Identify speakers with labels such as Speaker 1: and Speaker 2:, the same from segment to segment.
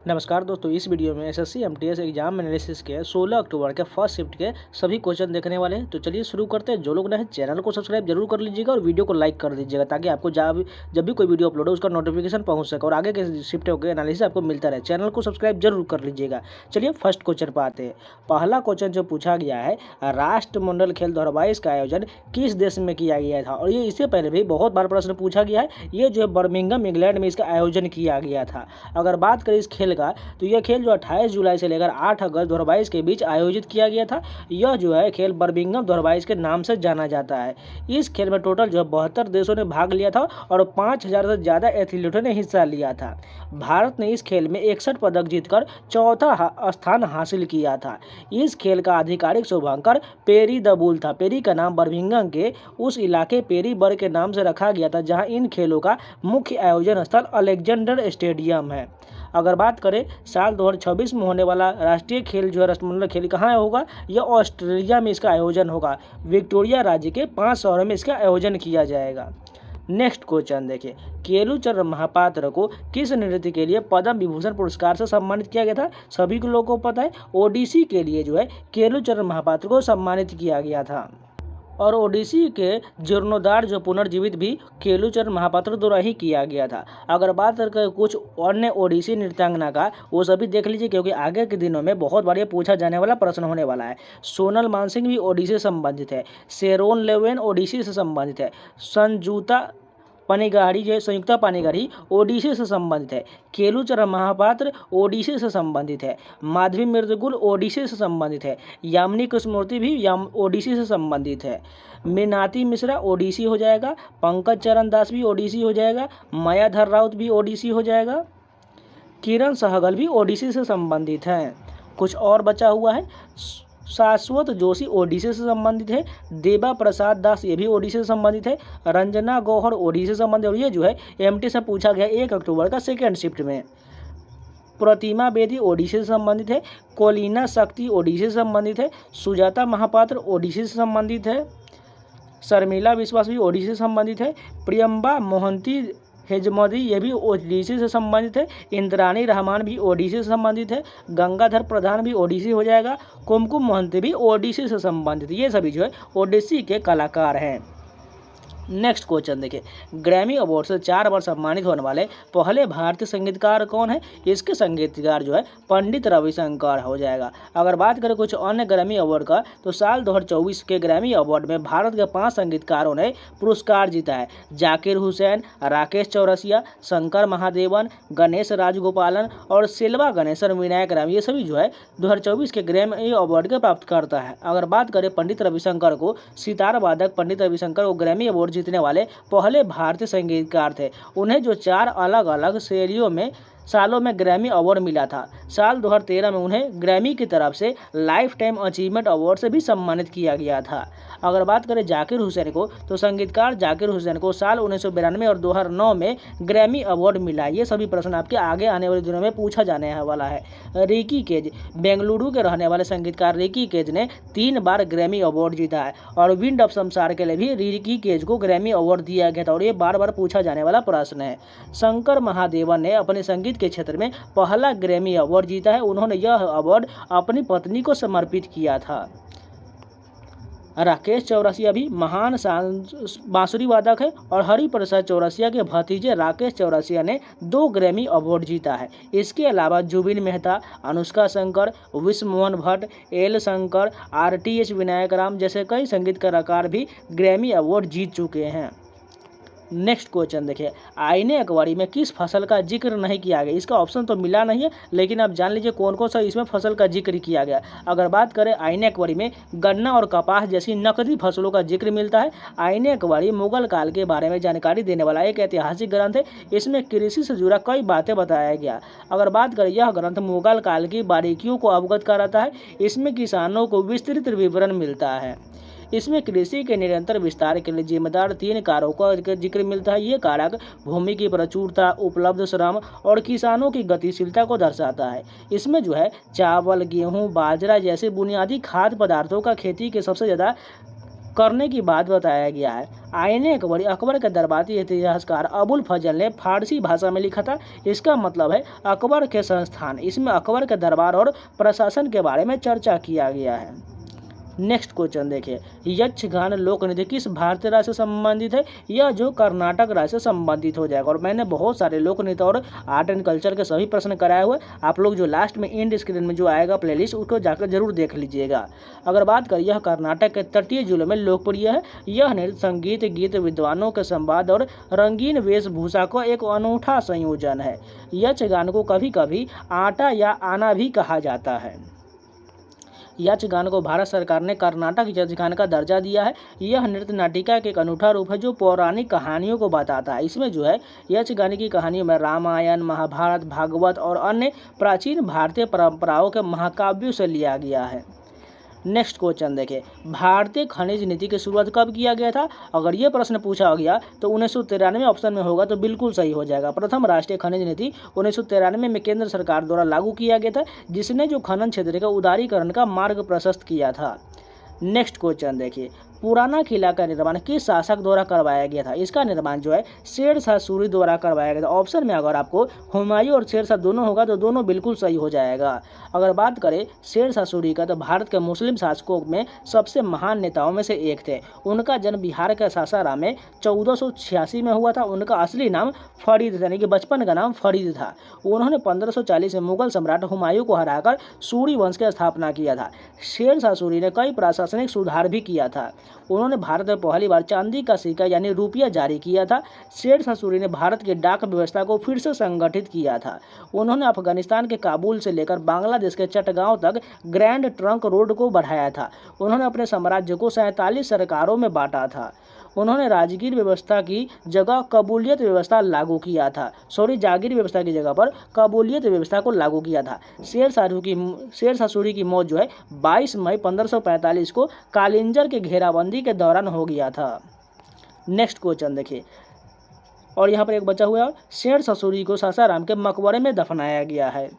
Speaker 1: नमस्कार दोस्तों, इस वीडियो में एसएससी एमटीएस एग्जाम एनालिसिस के 16 अक्टूबर के फर्स्ट शिफ्ट के सभी क्वेश्चन देखने वाले हैं। तो चलिए शुरू करते हैं। जो लोग नए चैनल को सब्सक्राइब जरूर कर लीजिएगा और वीडियो को लाइक कर दीजिएगा ताकि आपको जब भी कोई वीडियो अपलोड हो उसका नोटिफिकेशन पहुंच सके और आगे के शिफ्टों के एनालिसिस आपको मिलता रहे। चैनल को सब्सक्राइब जरूर कर लीजिएगा। चलिए फर्स्ट क्वेश्चन पर आते हैं। पहला क्वेश्चन जो पूछा गया है, राष्ट्रमंडल खेल 2022 का आयोजन किस देश में किया गया था? और ये इससे पहले भी बहुत बार प्रश्न पूछा गया है। ये जो है बर्मिंघम इंग्लैंड में इसका आयोजन किया गया था। अगर बात करें इस खेल का, तो यह खेल जो 28 जुलाई से लेकर 8 अगस्त 2022 के बीच आयोजित किया गया था। यह जो है खेल बर्मिंघम 2022 के नाम से जाना जाता है। इस खेल में टोटल जो है 72 देशों ने भाग लिया था और 5000 से ज़्यादा एथलीटों ने हिस्सा लिया था। भारत ने इस खेल में 61 पदक जीतकर चौथा स्थान हासिल किया था। इस खेल का आधिकारिक शुभांकर पेरी द बुल था। पेरी का नाम बर्मिंघम के उस इलाके पेरीबर्ग के नाम से रखा गया था जहां इन खेलों का मुख्य आयोजन स्थल अलेक्जेंडर स्टेडियम है। अगर बात करें साल 2026 में होने वाला राष्ट्रीय खेल जो है राष्ट्रमंडल खेल कहाँ होगा? यह ऑस्ट्रेलिया में इसका आयोजन होगा। विक्टोरिया राज्य के 5 शहरों में इसका आयोजन किया जाएगा। नेक्स्ट क्वेश्चन देखिए, केलुचरण महापात्र को किस नृत्य के लिए पद्म विभूषण पुरस्कार से सम्मानित किया गया था? सभी को लोगों को पता है, ओडिसी के लिए जो है केलुचरण महापात्र को सम्मानित किया गया था। और ओडिसी के जीर्णोद्धार जो पुनर्जीवित भी केलुचरण महापात्र द्वारा ही किया गया था। अगर बात करें कुछ अन्य ओडिसी नृत्यांगना का, वो सभी देख लीजिए क्योंकि आगे के दिनों में बहुत बार ये पूछा जाने वाला प्रश्न होने वाला है। सोनल मानसिंह भी ओडिसी से संबंधित है। शेरोन लेवेन ओडिसी से संबंधित है। संजुता पानीगाड़ी जो है संयुक्ता पानीगाड़ी ओडिसी से संबंधित है। केलुचरण महापात्र ओडिसी से संबंधित है। माधवी मृदुगुल ओडिसी से संबंधित है। यामिनी कृष्णमूर्ति भी ओडिसी से संबंधित है। मीनाती मिश्रा ओडिसी हो जाएगा। पंकज चरण दास भी ओडिसी हो जाएगा। मायाधर राउत भी ओडिसी हो जाएगा। किरण सहगल भी ओडिसी से संबंधित हैं। कुछ और बचा हुआ है। शाश्वत जोशी ओडिसी से संबंधित है। देवा प्रसाद दास ये भी ओडिसी से संबंधित है। रंजना गौहर ओडिसी से संबंधित है। और ये जो है एमटी से पूछा गया 1 अक्टूबर का सेकेंड शिफ्ट में। प्रतिमा बेदी ओडिसी से संबंधित है। कोलिना शक्ति ओडिसी से संबंधित है। सुजाता महापात्र ओडिसी से संबंधित है। शर्मिला विश्वास भी ओडिसी से संबंधित है। प्रियंबा मोहंती हेजमदी ये भी ओडिसी से संबंधित है। इंद्रानी रहमान भी ओडिसी से संबंधित है। गंगाधर प्रधान भी ओडिसी हो जाएगा। कुमकुम मोहंती भी ओडिसी से संबंधित। ये सभी जो है ओडिसी के कलाकार हैं। नेक्स्ट क्वेश्चन देखिए, ग्रैमी अवार्ड से 4 बार सम्मानित होने वाले पहले भारतीय संगीतकार कौन है? इसके संगीतकार जो है पंडित रविशंकर हो जाएगा। अगर बात करें कुछ अन्य ग्रैमी अवार्ड का, तो साल 2024 के ग्रैमी अवार्ड में भारत के 5 संगीतकारों ने पुरस्कार जीता है। जाकिर हुसैन, राकेश चौरसिया, शंकर महादेवन, गणेश राजगोपालन और सिल्वा गणेशन विनायक राम, ये सभी जो है 2024 के ग्रैमी अवार्ड के प्राप्त करता है। अगर बात करें पंडित रविशंकर को, सितार वादक पंडित रविशंकर को ग्रैमी अवार्ड जीतने वाले पहले भारतीय संगीतकार थे। उन्हें जो 4 अलग अलग शैलियों में सालों में ग्रैमी अवार्ड मिला था। साल 2013 में उन्हें ग्रैमी की तरफ से लाइफ टाइम अचीवमेंट अवार्ड से भी सम्मानित किया गया था। अगर बात करें जाकिर हुसैन को, तो संगीतकार जाकिर हुसैन को साल 1992 और 2009 में ग्रैमी अवार्ड मिला। ये सभी प्रश्न आपके आगे आने वाले दिनों में पूछा जाने वाला है। रिकी केज, बेंगलुरु के रहने वाले संगीतकार रिकी केज ने 3 बार ग्रैमी अवार्ड जीता है। और विंड ऑफ संसार के लिए भी रिकी केज को ग्रैमी अवार्ड दिया गया था और ये बार बार पूछा जाने वाला प्रश्न है। शंकर महादेवन ने अपने संगीत के क्षेत्र में पहला ग्रैमी अवार्ड जीता है। उन्होंने यह अवार्ड अपनी पत्नी को समर्पित किया था। राकेश चौरसिया भी महान बांसुरी वादक है और हरिप्रसाद चौरसिया के भतीजे राकेश चौरसिया ने 2 ग्रैमी अवार्ड जीता है। इसके अलावा जुबिन मेहता, अनुष्का शंकर, विश्व मोहन भट्ट, एल शंकर, RTH विनायक राम जैसे कई संगीत कलाकार भी ग्रैमी अवार्ड जीत चुके हैं। नेक्स्ट क्वेश्चन देखिए, आईने अकबरी में किस फसल का जिक्र नहीं किया गया? इसका ऑप्शन तो मिला नहीं है, लेकिन आप जान लीजिए कौन कौन सा इसमें फसल का जिक्र किया गया। अगर बात करें आईने अकबरी में गन्ना और कपास जैसी नकदी फसलों का जिक्र मिलता है। आईने अकबरी मुगल काल के बारे में जानकारी देने वाला एक ऐतिहासिक ग्रंथ है। इसमें कृषि से जुड़ा कई बातें बताया गया। अगर बात करें, यह ग्रंथ मुगल काल की बारीकियों को अवगत कराता है। इसमें किसानों को विस्तृत विवरण मिलता है। इसमें कृषि के निरंतर विस्तार के लिए जिम्मेदार 3 कारकों का जिक्र मिलता है। ये कारक भूमि की प्रचुरता, उपलब्ध श्रम और किसानों की गतिशीलता को दर्शाता है। इसमें जो है चावल, गेहूं, बाजरा जैसे बुनियादी खाद्य पदार्थों का खेती के सबसे ज़्यादा करने की बात बताया गया है। आईने अकबरी अकबर के दरबारी इतिहासकार अबुल फजल ने फारसी भाषा में लिखा था। इसका मतलब है अकबर के संस्थान। इसमें अकबर के दरबार और प्रशासन के बारे में चर्चा किया गया है। नेक्स्ट क्वेश्चन देखिए, यक्षगान लोक नृत्य किस भारतीय राज्य से संबंधित है? यह जो कर्नाटक राज्य से संबंधित हो जाएगा। और मैंने बहुत सारे लोक नृत्य और आर्ट एंड कल्चर के सभी प्रश्न कराए हुए, आप लोग जो लास्ट में एंड स्क्रीन में जो आएगा प्लेलिस्ट उसको जाकर जरूर देख लीजिएगा। अगर बात करें, यह कर्नाटक के तटीय जिलों में लोकप्रिय है। यह नृत्य संगीत, गीत, विद्वानों के संवाद और रंगीन वेशभूषा का एक अनूठा संयोजन है। यक्षगान को कभी कभी आटा या आना भी कहा जाता है। यक्षगान को भारत सरकार ने कर्नाटक यक्षगान का दर्जा दिया है। यह नृत्य नाटिका का एक अनूठा रूप है जो पौराणिक कहानियों को बताता है। इसमें जो है यक्षगान की कहानियों में रामायण, महाभारत, भागवत और अन्य प्राचीन भारतीय परंपराओं के महाकाव्यों से लिया गया है। नेक्स्ट क्वेश्चन देखिए, भारतीय खनिज नीति की शुरुआत कब किया गया था? अगर ये प्रश्न पूछा गया तो 1993 ऑप्शन में होगा तो बिल्कुल सही हो जाएगा। प्रथम राष्ट्रीय खनिज नीति 1993 में केंद्र सरकार द्वारा लागू किया गया था, जिसने जो खनन क्षेत्र का उदारीकरण का मार्ग प्रशस्त किया था। नेक्स्ट क्वेश्चन देखिए, पुराना किला का निर्माण किस शासक द्वारा करवाया गया था? इसका निर्माण जो है शेर शाह सूरी द्वारा करवाया गया था। ऑप्शन में अगर आपको हुमायूं और शेर शाह दोनों होगा तो दोनों बिल्कुल सही हो जाएगा। अगर बात करें शेर शाह सूरी का, तो भारत के मुस्लिम शासकों में सबसे महान नेताओं में से एक थे। उनका जन्म बिहार के सासाराम में 1486 में हुआ था। उनका असली नाम फरीद था, यानी कि बचपन का नाम फरीद था। उन्होंने 1540 में मुगल सम्राट हुमायूं को हराकर सूरी वंश की स्थापना किया था। शेर शाह सूरी ने कई प्रशासनिक सुधार भी किया था। उन्होंने भारत में पहली बार चांदी का सिक्का यानी रुपया जारी किया था। शेर शाह सूरी ने भारत की डाक व्यवस्था को फिर से संगठित किया था। उन्होंने अफगानिस्तान के काबुल से लेकर बांग्लादेश के चटगांव तक ग्रैंड ट्रंक रोड को बढ़ाया था। उन्होंने अपने साम्राज्य को 47 सरकारों में बांटा था। उन्होंने राजगीर व्यवस्था की जगह कबूलियत व्यवस्था लागू किया था। जागीर व्यवस्था की जगह पर कबूलियत व्यवस्था को लागू किया था। शेर शाह सूरी की मौत जो है 22 मई 1545 को कालिंजर के घेराबंदी के दौरान हो गया था। नेक्स्ट क्वेश्चन देखिए, और यहाँ पर एक बचा हुआ है, शेर शाह सूरी को सासाराम के मकबरे में दफनाया गया है।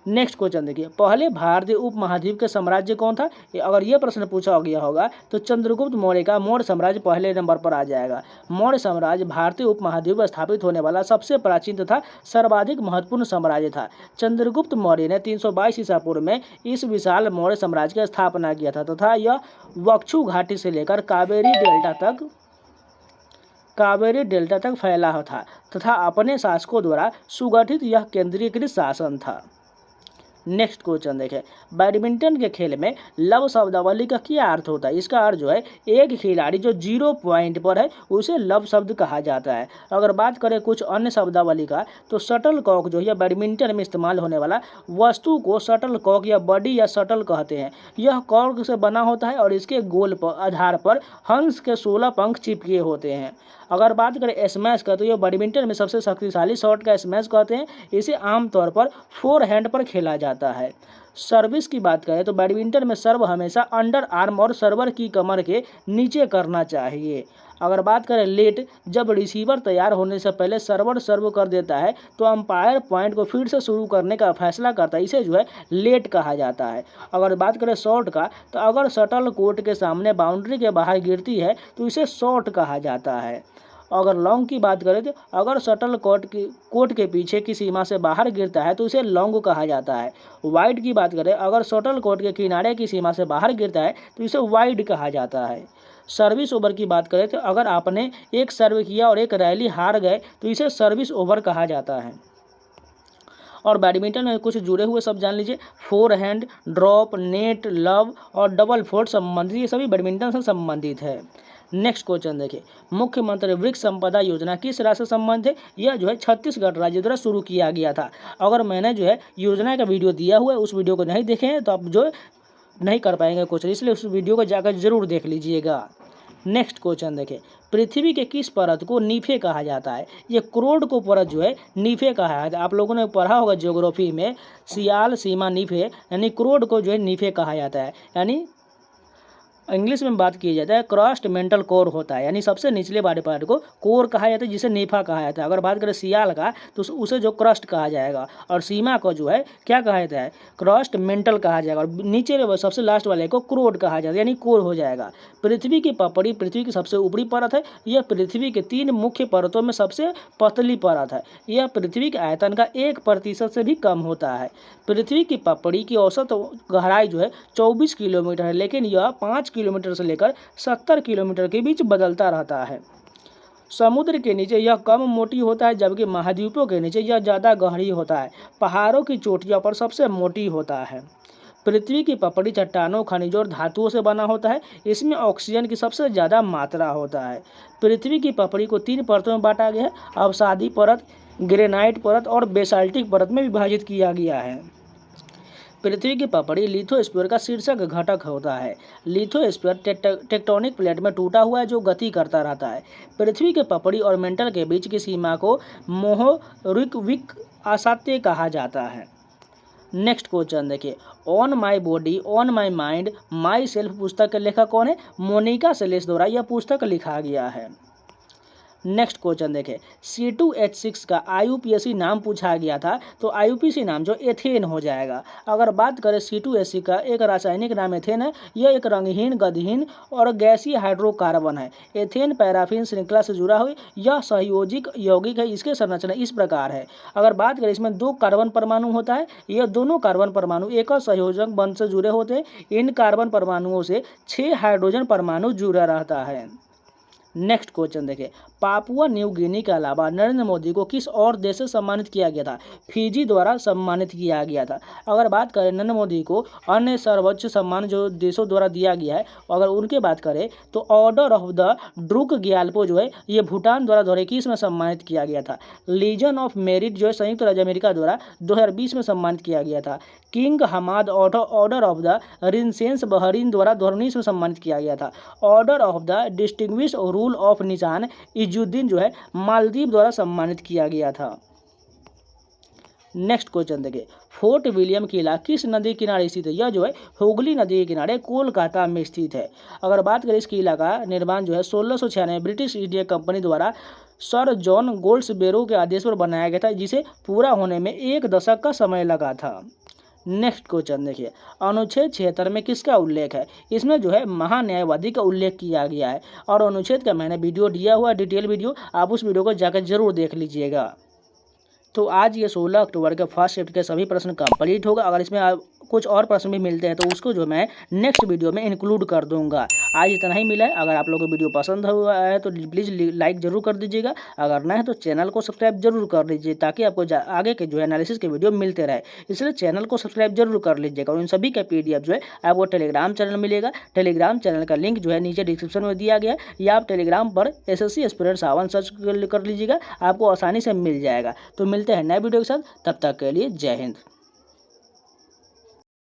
Speaker 1: नेक्स्ट क्वेश्चन देखिए, पहले भारतीय उपमहाद्वीप के साम्राज्य कौन था? अगर यह प्रश्न पूछा गया होगा तो चंद्रगुप्त मौर्य का मौर्य साम्राज्य पहले नंबर पर आ जाएगा। मौर्य साम्राज्य भारतीय उपमहाद्वीप पर स्थापित होने वाला सबसे प्राचीन तथा सर्वाधिक महत्वपूर्ण साम्राज्य था। चंद्रगुप्त मौर्य ने 322 ईसा पूर्व में इस विशाल मौर्य साम्राज्य की स्थापना किया था तथा यह वक्षु घाटी से लेकर कावेरी डेल्टा तक फैला था तथा अपने शासकों द्वारा सुगठित यह केंद्रीकृत शासन था। नेक्स्ट क्वेश्चन देखें, बैडमिंटन के खेल में लव शब्दावली का क्या अर्थ होता है? इसका अर्थ जो है एक खिलाड़ी जो 0 पॉइंट पर है उसे लव शब्द कहा जाता है। अगर बात करें कुछ अन्य शब्दावली का, तो शटल कॉक जो है बैडमिंटन में इस्तेमाल होने वाला वस्तु को शटल कॉक या बडी या शटल कहते हैं। यह कॉर्क से बना होता है और इसके गोल पर आधार पर हंस के 16 पंख चिपके होते हैं। अगर बात करें स्मैश का, तो यह बैडमिंटन में सबसे शक्तिशाली शॉट का स्मैश कहते हैं। इसे आमतौर पर 4 हैंड पर खेला जाता है। सर्विस की बात करें तो बैडमिंटन में सर्व हमेशा अंडर आर्म और सर्वर की कमर के नीचे करना चाहिए। अगर बात करें लेट, जब रिसीवर तैयार होने से पहले सर्वर सर्व कर देता है तो अंपायर पॉइंट को फिर से शुरू करने का फैसला करता है। इसे जो है लेट कहा जाता है। अगर बात करें शॉट का, तो अगर शटल कोर्ट के सामने बाउंड्री के बाहर गिरती है तो इसे शॉट कहा जाता है। अगर लॉन्ग की बात करें तो अगर शटल कोर्ट के पीछे की सीमा से बाहर गिरता है तो इसे लॉन्ग कहा जाता है। वाइड की बात करें, अगर शटल कोर्ट के किनारे की सीमा से बाहर गिरता है तो इसे वाइड कहा जाता है। सर्विस ओवर की बात करें तो अगर आपने एक सर्व किया और एक रैली हार गए तो इसे सर्विस ओवर कहा जाता है। और बैडमिंटन में कुछ जुड़े हुए सब जान लीजिए, 4 हैंड, ड्रॉप, नेट, लव और डबल फोल्ड संबंधित, ये सभी बैडमिंटन से संबंधित है। नेक्स्ट क्वेश्चन देखिए, मुख्यमंत्री वृक्ष संपदा योजना किस राज्य से संबंधित है? यह जो है छत्तीसगढ़ राज्य द्वारा शुरू किया गया था। अगर मैंने जो है योजना का वीडियो दिया हुआ है, उस वीडियो को नहीं देखे हैं तो आप जो नहीं कर पाएंगे क्वेश्चन, इसलिए उस वीडियो को जाकर जरूर देख लीजिएगा। नेक्स्ट क्वेश्चन देखें, पृथ्वी के किस परत को नीफे कहा जाता है? ये क्रोड को परत जो है नीफे कहा है। आप लोगों ने पढ़ा होगा ज्योग्राफी में, सियाल, सीमा, नीफे, यानी क्रोड को जो है नीफे कहा जाता है। यानी इंग्लिश में बात की जाता है क्रस्ट मेंटल कोर होता है, यानी सबसे निचले वाले पार्ट को कोर कहा जाता है, जिसे नीफा कहा जाता है। अगर बात करें सियाल का तो उसे जो क्रस्ट कहा जाएगा, और सीमा को जो है क्या कहा जाता है, क्रस्ट मेंटल कहा जाएगा, और नीचे सबसे लास्ट वाले को क्रोड कहा जाता है, यानी कोर हो जाएगा। पृथ्वी की पपड़ी पृथ्वी की सबसे ऊपरी परत है। यह पृथ्वी के 3 मुख्य परतों में सबसे पतली परत है। यह पृथ्वी के आयतन का 1% से भी कम होता है। पृथ्वी की पपड़ी की औसत गहराई जो है 24 किलोमीटर है, लेकिन यह 5 किलोमीटर से लेकर 70 किलोमीटर के बीच बदलता रहता है। समुद्र के नीचे यह कम मोटी होता है, जबकि महाद्वीपों के नीचे यह ज़्यादा गहरी होता है। पहाड़ों की चोटियों पर सबसे मोटी होता है। पृथ्वी की पपड़ी चट्टानों, खनिजों और धातुओं से बना होता है। इसमें ऑक्सीजन की सबसे ज़्यादा मात्रा होता है। पृथ्वी की पपड़ी को 3 परतों में बांटा गया है। अवसादी परत, ग्रेनाइट परत और बेसाल्टिक परत में विभाजित किया गया है। पृथ्वी की पपड़ी लिथोस्फीयर का शीर्षक घटक होता है। लिथोस्फीयर टेक्टोनिक प्लेट में टूटा हुआ है जो गति करता रहता है। पृथ्वी के पपड़ी और मेंटल के बीच की सीमा को मोहरिकविक असात्य कहा जाता है। नेक्स्ट क्वेश्चन देखिए, on my body on my mind my self पुस्तक के लेखक कौन है? मोनिका सेलेस द्वारा यह पुस्तक लिखा गया है। नेक्स्ट क्वेश्चन देखें, C2H6 का IUPAC नाम पूछा गया था, तो IUPAC नाम जो एथेन हो जाएगा। अगर बात करें C2H6 का एक रासायनिक नाम एथेन है। यह एक रंगहीन, गंधहीन और गैसीय हाइड्रोकार्बन है। एथेन पैराफिन श्रृंखला से जुड़ा हुआ यह सहयोजिक यौगिक है। इसके संरचना इस प्रकार है। अगर बात करें, इसमें 2 कार्बन परमाणु होता है। यह दोनों कार्बन परमाणु एकल संयोजक बंध से जुड़े होते हैं। इन कार्बन परमाणुओं से 6 हाइड्रोजन परमाणु जुड़ा रहता है। नेक्स्ट क्वेश्चन देखिए, पापुआ न्यू गिनी के अलावा नरेंद्र मोदी को किस और देश से सम्मानित किया गया था? फिजी द्वारा सम्मानित किया गया था। अगर बात करें नरेंद्र मोदी को अन्य सर्वोच्च सम्मान जो देशों द्वारा दिया गया है, अगर उनके बात करें तो order of the Druk Gyalpo जो है ये भूटान द्वारा 2021 में सम्मानित किया गया था। लीजन ऑफ मेरिट जो है संयुक्त राज्य अमेरिका द्वारा 2020 में सम्मानित किया गया था। King Hamad order of the renaissance Bahrain द्वारा 2019 में सम्मानित किया गया था। Order of the distinguished rule of Nishan Izzuddin जो है मालदीव द्वारा सम्मानित किया गया था। नेक्स्ट क्वेश्चन देखिए, फोर्ट विलियम किला किस नदी किनारे स्थित है? यह जो है हुगली नदी के किनारे कोलकाता में स्थित है। अगर बात करें, इस किला का निर्माण जो है 1696 ब्रिटिश ईस्ट इंडिया कंपनी द्वारा सर जॉन गोल्ड्सबोरो के आदेश पर बनाया गया था, जिसे पूरा होने में 1 दशक का समय लगा था। नेक्स्ट क्वेश्चन देखिए, अनुच्छेद 76 में किसका उल्लेख है? इसमें जो है महान्यायवादी का उल्लेख किया गया है, और अनुच्छेद का मैंने वीडियो दिया हुआ डिटेल वीडियो, आप उस वीडियो को जाकर जरूर देख लीजिएगा। तो आज ये 16 अक्टूबर के फर्स्ट शिफ्ट के सभी प्रश्न कंप्लीट होगा। अगर इसमें कुछ और प्रश्न भी मिलते हैं तो उसको जो मैं नेक्स्ट वीडियो में इंक्लूड कर दूंगा। आज इतना ही मिला है। अगर आप लोगों को वीडियो पसंद हुआ है तो प्लीज़ लाइक जरूर कर दीजिएगा। अगर नहीं है तो चैनल को सब्सक्राइब जरूर कर लीजिए, ताकि आपको आगे के जो है एनालिसिस के वीडियो मिलते रहे। इसलिए चैनल को सब्सक्राइब जरूर कर लीजिएगा। और इन सभी का PDF जो है आपको टेलीग्राम चैनल मिलेगा। टेलीग्राम चैनल का लिंक जो है नीचे डिस्क्रिप्शन में दिया गया, या आप टेलीग्राम पर SSC एस्पिरेंट 7 सर्च कर लीजिएगा, आपको आसानी से मिल जाएगा। तो मिलते हैं नए वीडियो के साथ, तब तक के लिए जय हिंद।